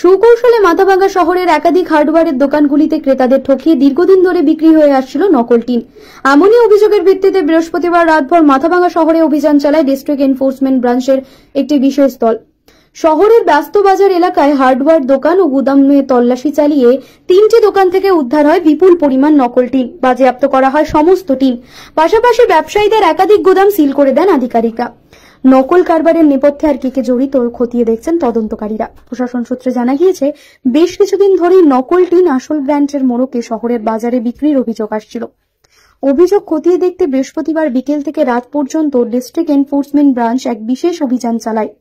সুকৌশলে মাথাভাঙ্গা শহরের একাধিক হার্ডওয়্যারের দোকানগুলিতে ক্রেতাদের ঠকিয়ে দীর্ঘদিন ধরে বিক্রি হয়ে আসছিল নকল টিন। এমনই অভিযোগের ভিত্তিতে বৃহস্পতিবার রাতভর মাথাভাঙ্গা শহরে অভিযান চালায় ডিস্ট্রিক্ট এনফোর্সমেন্ট ব্রাঞ্চের একটি বিশেষ দল। শহরের ব্যস্ত বাজার এলাকায় হার্ডওয়্যার দোকান ও গুদামে তল্লাশি চালিয়ে 3টি দোকান থেকে উদ্ধার হয় বিপুল পরিমাণ নকল টিন। বাজেয়াপ্ত করা হয় সমস্ত টিন। পাশাপাশি ব্যবসায়ীদের একাধিক গুদাম সিল করে দেন আধিকারিকরা। নকল কারবারের নেপথ্যে আর কে জড়িত খতিয়ে দেখছেন তদন্তকারীরা। প্রশাসন সূত্রে জানা গিয়েছে, বেশ কিছুদিন ধরেই নকল টিন আসল ব্র্যান্ডের মোড়কে শহরের বাজারে বিক্রির অভিযোগ আসছিল। অভিযোগ খতিয়ে দেখতে বৃহস্পতিবার বিকেল থেকে রাত পর্যন্ত ডিস্ট্রিক্ট এনফোর্সমেন্ট ব্রাঞ্চ এক বিশেষ অভিযান চালায়।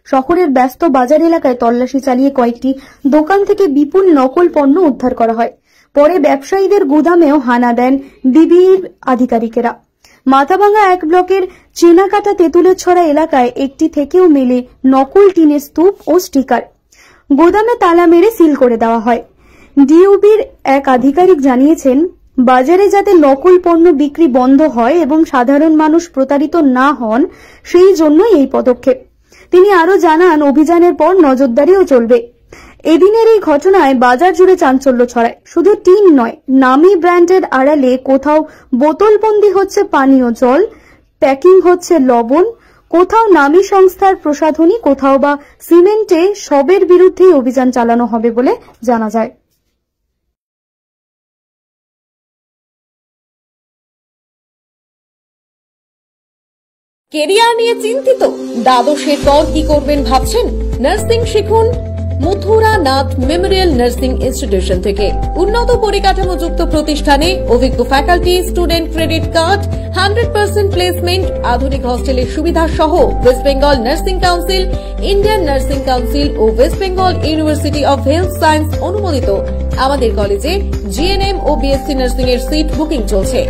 শহরের ব্যস্ত বাজার এলাকায় তল্লাশি চালিয়ে কয়েকটি দোকান থেকে বিপুল নকল পণ্য উদ্ধার করা হয়। পরে ব্যবসায়ীদের গুদামেও হানা দেন ডিবির আধিকারিকেরা। মাথাভাঙ্গা 1 ব্লকের চেনাকাটা তেঁতুলের ছড়া এলাকায় একটি থেকেও মেলে নকল টিনের স্তূপ ও স্টিকার। গোদামে তালা মেরে সিল করে দেওয়া হয়। ডিওবির এক আধিকারিক জানিয়েছেন, বাজারে যাতে নকল পণ্য বিক্রি বন্ধ হয় এবং সাধারণ মানুষ প্রতারিত না হন, সেই জন্যই এই পদক্ষেপ। তিনি আরো জানান, অভিযানের পর নজরদারিও চলবে। এদিনের এই ঘটনায় বাজার জুড়ে চাঞ্চল্য ছড়ায়। শুধু টিন নয়, নামি ব্র্যান্ডের আড়ালে কোথাও বোতলবন্দি হচ্ছে পানীয় জল, প্যাকিং হচ্ছে লবণ, কোথাও নামি সংস্থার প্রসাধনী, কোথাও বা সিমেন্টে, সবের বিরুদ্ধেই অভিযান চালানো হবে বলে জানা যায়। কেরিয়ার নিয়ে চিন্তিত? দ্বাদশের পর কি করবেন ভাবছেন? নার্সিং শিখুন Mathuranath memorial nursing institution থেকে। উন্নত পরিকাঠামোযুক্ত প্রতিষ্ঠানে অভিজ্ঞ faculty, student credit card, 100% placement, আধুনিক হস্টেলের সুবিধা সহ West Bengal nursing council, Indian nursing council ও West Bengal university of health science অনুমোদিত আমাদের কলেজে জিএনএম ও বিএসসি নার্সিং এর সিট বুকিং চলছে।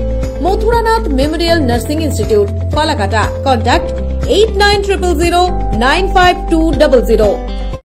Mathuranath memorial nursing institute, Falakata. Contact 8900095200।